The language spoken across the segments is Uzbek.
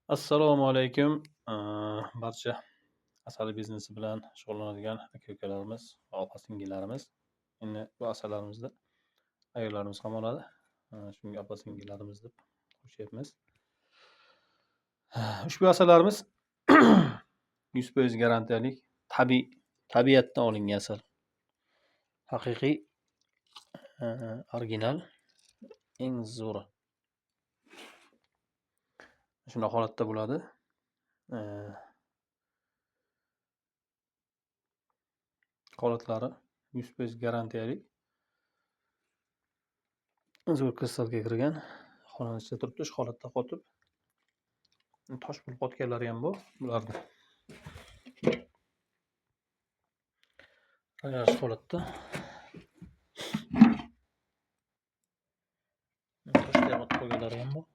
Assalomu alaykum. Barcha asal biznesi bilan shug'ullanadigan aka-ukalarimiz va opa-singillarimiz. Endi bu asallarimizni ayollarimiz ham oladi. Shunga opa-singillarimiz deb qo'shyapmiz. Ushbu asallarimiz 100% garantiyali tabiatdan olingan asal. Haqiqiy, original, eng zo'ri. Shunday holatda bo'ladi. Holatlari 100% garantiyali. Zo'r kristalga kirgan. Xonani ichida turibdi, shu holatda qotib. Tosh bo'lib qotganlari ham bor bularni. Mana shu holatda. Toshga qotib qolganlari ham bor.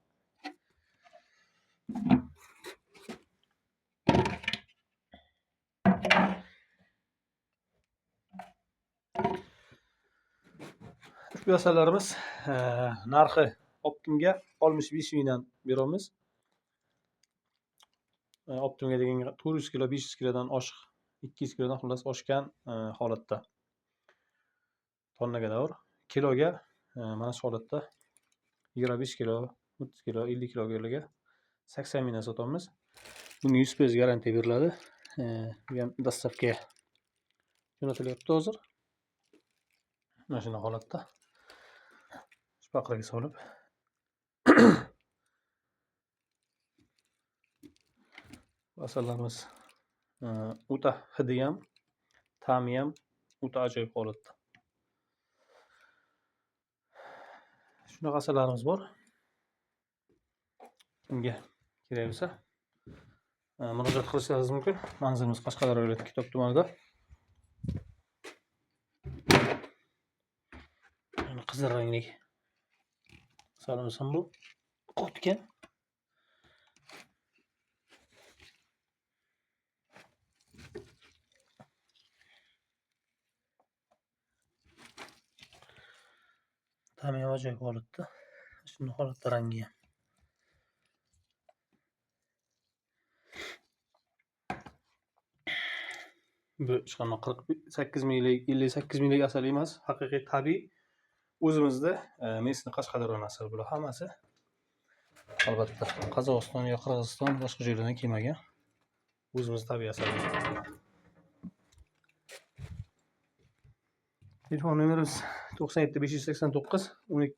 Ushbu asallarimiz narxi Optimga 65 mingdan beramiz. Optimga degan 400 kilo, 500 kilodan oshiq, 200 kilodan xullas oshgan holatda. Tonnaga davr. Kiloga mana shu holatda 25 kilo, 30 kilo, 50 kiloga 80 mingdan sotamiz. Bunga 100% garantiya beriladi. Bu ham dastavka jo'natilyapti hozir. Mana shunday holatda. Paqiraga solib asallarimiz o'ta hidi ham, ta'mi ham o'ta ajoyib holatda. Shunaqa asallarimiz bor. Kimga kerak bo'lsa murojaat qilishingiz mumkin. Manzilimiz Qashqadaryo viloyati Kitob tumanida. Qizil rangli asalimiz ham bu qotgan. Ta'mi ham ajoyib holatda. Shunday holatda rangi ham. Bu chiqarma 48 minglik, 58 minglik asal emas, haqiqiy tabiiy. O'zimizda Mesni Qashqadaryo asal bular hammasi. Albatta, Qozog'iston yoki Qirg'iziston boshqa joylardan kelmagan. O'zimiz tabiiy asal. Telefon nomerimiz 97 589 12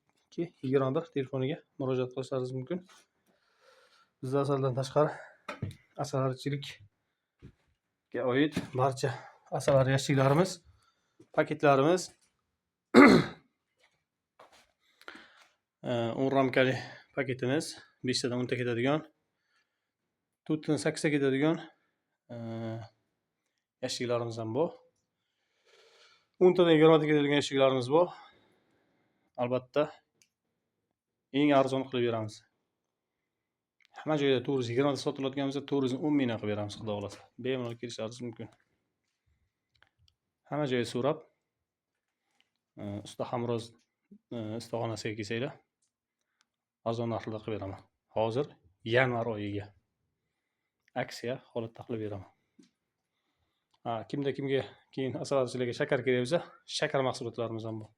21 telefoniga murojaat qilishingiz mumkin. Bizda asaldan tashqari asalarichilikka oid barcha asal yashiklarimiz, paketlarimiz 10 ramkali paketimiz 5 tadan 10 ta ketadigan, 4 tadan 8 ta ketadigan yashiklarimiz ham bor. 10 tadan 20 ta ketadigan yashiklarimiz bor. Albatta eng arzon qilib beramiz. Hamma joyda 420 ta sotilayotgan bo'lsa 410 mingdan qilib beramiz, xudo xolasa. Bemalol kelishingiz mumkin. Hamma joyga so'rab usta Hamroz ustaxonasiga kelsanglar arzon narxda qilib beraman. Hozir yanvar oyiga aksiya holatda qilib beraman. Kimga keyin asalarichilarga shakar kerak bo'lsa, shakar mahsulotlarimiz ham bor.